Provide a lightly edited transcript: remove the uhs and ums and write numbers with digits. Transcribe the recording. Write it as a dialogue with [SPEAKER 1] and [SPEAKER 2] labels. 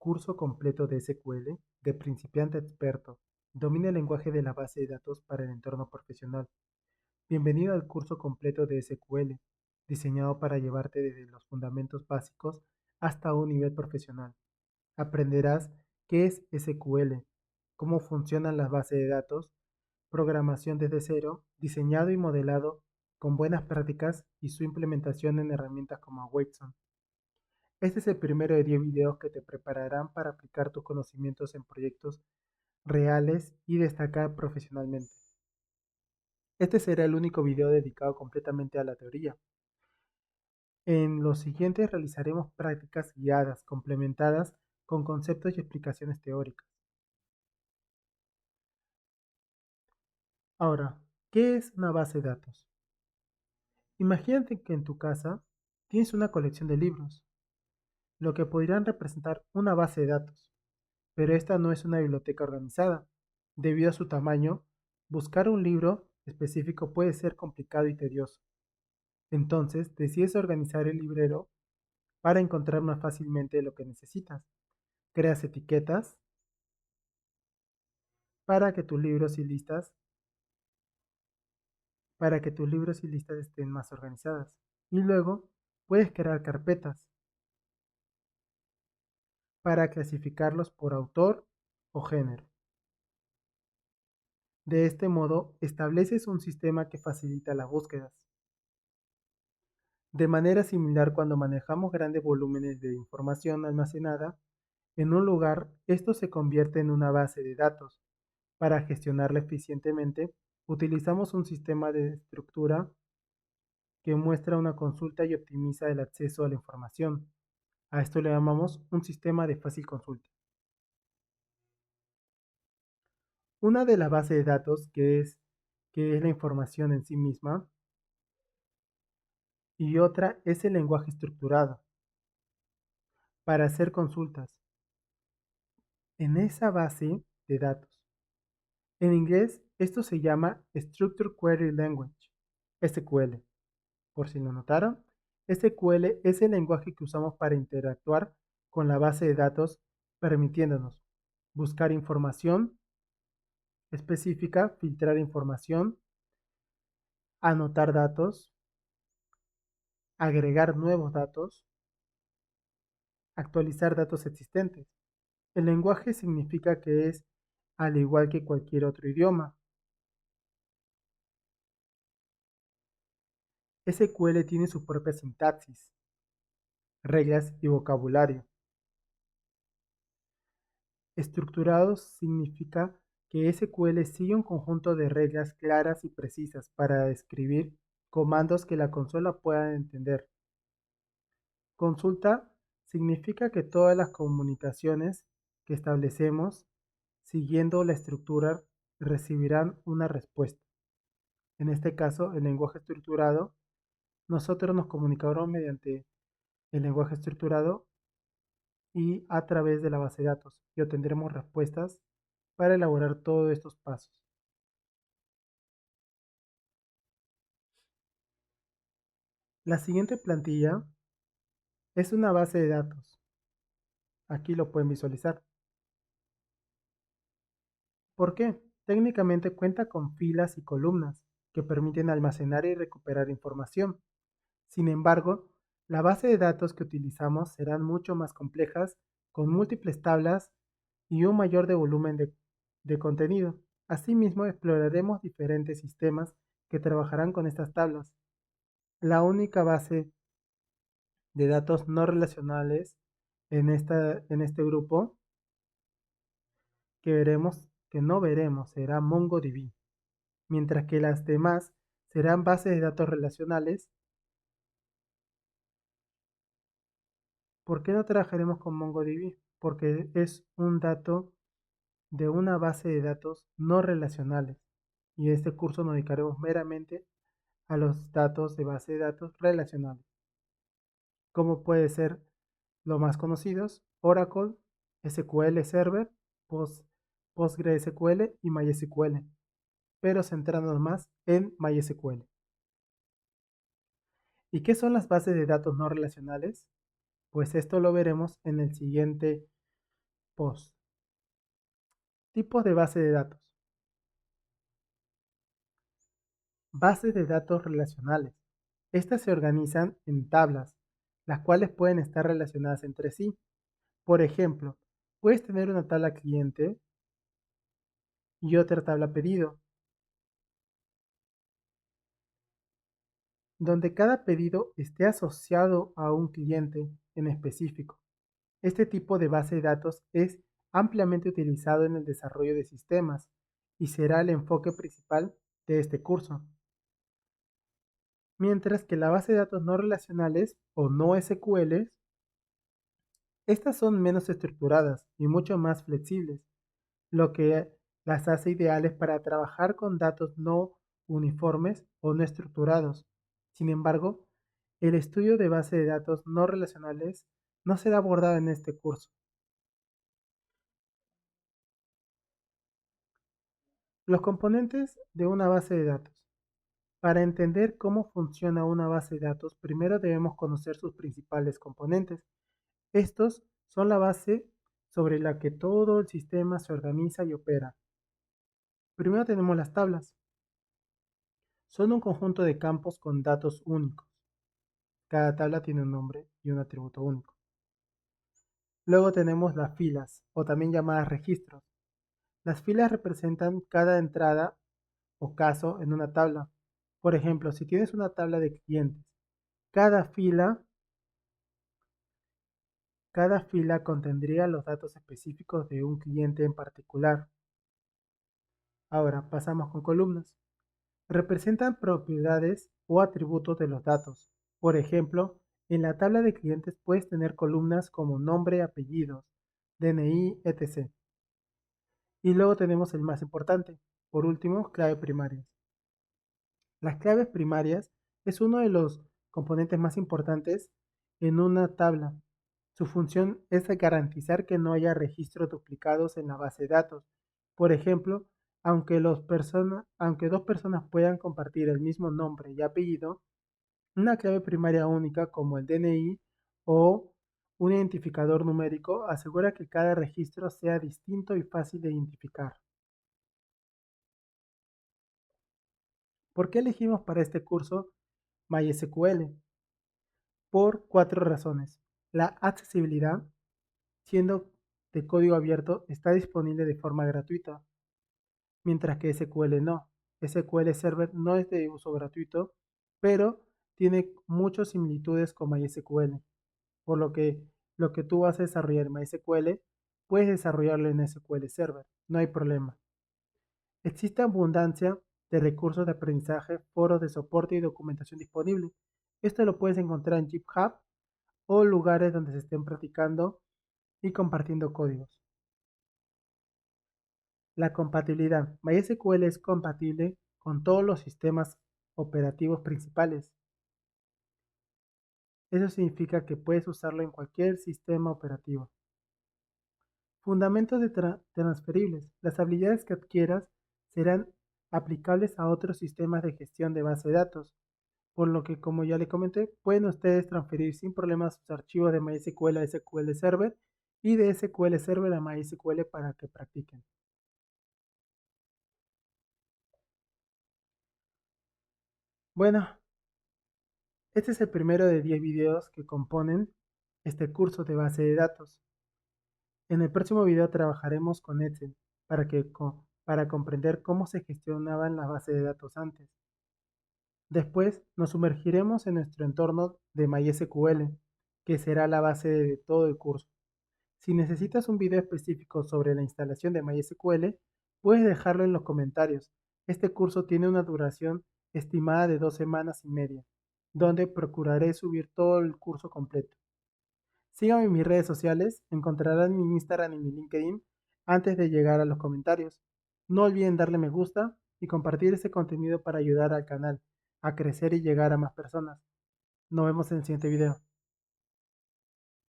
[SPEAKER 1] Curso completo de SQL de principiante a experto. Domina el lenguaje de la base de datos para el entorno profesional. Bienvenido al curso completo de SQL, diseñado para llevarte desde los fundamentos básicos hasta un nivel profesional. Aprenderás qué es SQL, cómo funcionan las bases de datos, programación desde cero, diseñado y modelado con buenas prácticas y su implementación en herramientas como Watson. Este es el primero de 10 videos que te prepararán para aplicar tus conocimientos en proyectos reales y destacar profesionalmente. Este será el único video dedicado completamente a la teoría. En los siguientes realizaremos prácticas guiadas, complementadas con conceptos y explicaciones teóricas. Ahora, ¿qué es una base de datos? Imagínate que en tu casa tienes una colección de libros, lo que podrían representar una base de datos. Pero esta no es una biblioteca organizada. Debido a su tamaño, buscar un libro específico puede ser complicado y tedioso. Entonces, decides organizar el librero para encontrar más fácilmente lo que necesitas. Creas etiquetas para que tus libros y listas, estén más organizadas. Y luego puedes crear carpetas para clasificarlos por autor o género. De este modo, estableces un sistema que facilita las búsquedas. De manera similar, cuando manejamos grandes volúmenes de información almacenada en un lugar, esto se convierte en una base de datos. Para gestionarla eficientemente, utilizamos un sistema de estructura que muestra una consulta y optimiza el acceso a la información. A esto le llamamos un sistema de fácil consulta. Una de las bases de datos que es la información en sí misma, y otra es el lenguaje estructurado para hacer consultas en esa base de datos. En inglés, esto se llama Structured Query Language, SQL. Por si lo notaron, SQL es el lenguaje que usamos para interactuar con la base de datos, permitiéndonos buscar información específica, filtrar información, anotar datos, agregar nuevos datos, actualizar datos existentes. El lenguaje significa que es al igual que cualquier otro idioma. SQL tiene su propia sintaxis, reglas y vocabulario. Estructurado significa que SQL sigue un conjunto de reglas claras y precisas para escribir comandos que la consola pueda entender. Consulta significa que todas las comunicaciones que establecemos siguiendo la estructura recibirán una respuesta. En este caso, el lenguaje estructurado, nosotros nos comunicaremos mediante el lenguaje estructurado y a través de la base de datos y obtendremos respuestas para elaborar todos estos pasos. La siguiente plantilla es una base de datos. Aquí lo pueden visualizar. ¿Por qué? Técnicamente cuenta con filas y columnas que permiten almacenar y recuperar información. Sin embargo, la base de datos que utilizamos serán mucho más complejas, con múltiples tablas y un mayor de volumen de contenido. Asimismo, exploraremos diferentes sistemas que trabajarán con estas tablas. La única base de datos no relacionales en este grupo que no veremos será MongoDB, mientras que las demás serán bases de datos relacionales. ¿Por qué no trabajaremos con MongoDB? Porque es un dato de una base de datos no relacionales. Y en este curso nos dedicaremos meramente a los datos de base de datos relacionales, como puede ser los más conocidos: Oracle, SQL Server, PostgreSQL y MySQL, pero centrándonos más en MySQL. ¿Y qué son las bases de datos no relacionales? Pues esto lo veremos en el siguiente post. Tipos de base de datos. Bases de datos relacionales. Estas se organizan en tablas, las cuales pueden estar relacionadas entre sí. Por ejemplo, puedes tener una tabla cliente y otra tabla pedido, donde cada pedido esté asociado a un cliente en específico. Este tipo de base de datos es ampliamente utilizado en el desarrollo de sistemas y será el enfoque principal de este curso. Mientras que la base de datos no relacionales o no SQLs, estas son menos estructuradas y mucho más flexibles, lo que las hace ideales para trabajar con datos no uniformes o no estructurados. Sin embargo, el estudio de base de datos no relacionales no será abordado en este curso. Los componentes de una base de datos. Para entender cómo funciona una base de datos, primero debemos conocer sus principales componentes. Estos son la base sobre la que todo el sistema se organiza y opera. Primero tenemos las tablas. Son un conjunto de campos con datos únicos. Cada tabla tiene un nombre y un atributo único. Luego tenemos las filas, o también llamadas registros. Las filas representan cada entrada o caso en una tabla. Por ejemplo, si tienes una tabla de clientes, cada fila, cada fila contendría los datos específicos de un cliente en particular. Ahora pasamos con columnas. Representan propiedades o atributos de los datos. Por ejemplo, en la tabla de clientes puedes tener columnas como nombre, apellidos, DNI, etc. Y luego tenemos el más importante. Por último, clave primarias. Las claves primarias es uno de los componentes más importantes en una tabla. Su función es garantizar que no haya registros duplicados en la base de datos. Por ejemplo, aunque dos personas puedan compartir el mismo nombre y apellido, una clave primaria única como el DNI o un identificador numérico asegura que cada registro sea distinto y fácil de identificar. ¿Por qué elegimos para este curso MySQL? Por cuatro razones. La accesibilidad, siendo de código abierto, está disponible de forma gratuita, mientras que SQL no. SQL Server no es de uso gratuito, pero tiene muchas similitudes con MySQL, por lo que tú vas a desarrollar en MySQL, puedes desarrollarlo en SQL Server, no hay problema. Existe abundancia de recursos de aprendizaje, foros de soporte y documentación disponible. Esto lo puedes encontrar en GitHub o lugares donde se estén practicando y compartiendo códigos. La compatibilidad. MySQL es compatible con todos los sistemas operativos principales. Eso significa que puedes usarlo en cualquier sistema operativo. Fundamentos de transferibles. Las habilidades que adquieras serán aplicables a otros sistemas de gestión de base de datos, por lo que, como ya le comenté, pueden ustedes transferir sin problemas sus archivos de MySQL a SQL Server y de SQL Server a MySQL para que practiquen. Bueno, este es el primero de 10 videos que componen este curso de base de datos. En el próximo video trabajaremos con Excel para comprender cómo se gestionaban las bases de datos antes. Después nos sumergiremos en nuestro entorno de MySQL, que será la base de todo el curso. Si necesitas un video específico sobre la instalación de MySQL, puedes dejarlo en los comentarios. Este curso tiene una duración estimada de 2 semanas y media, donde procuraré subir todo el curso completo. Síganme en mis redes sociales, encontrarán mi Instagram y mi LinkedIn antes de llegar a los comentarios. No olviden darle me gusta y compartir este contenido para ayudar al canal a crecer y llegar a más personas. Nos vemos en el siguiente video.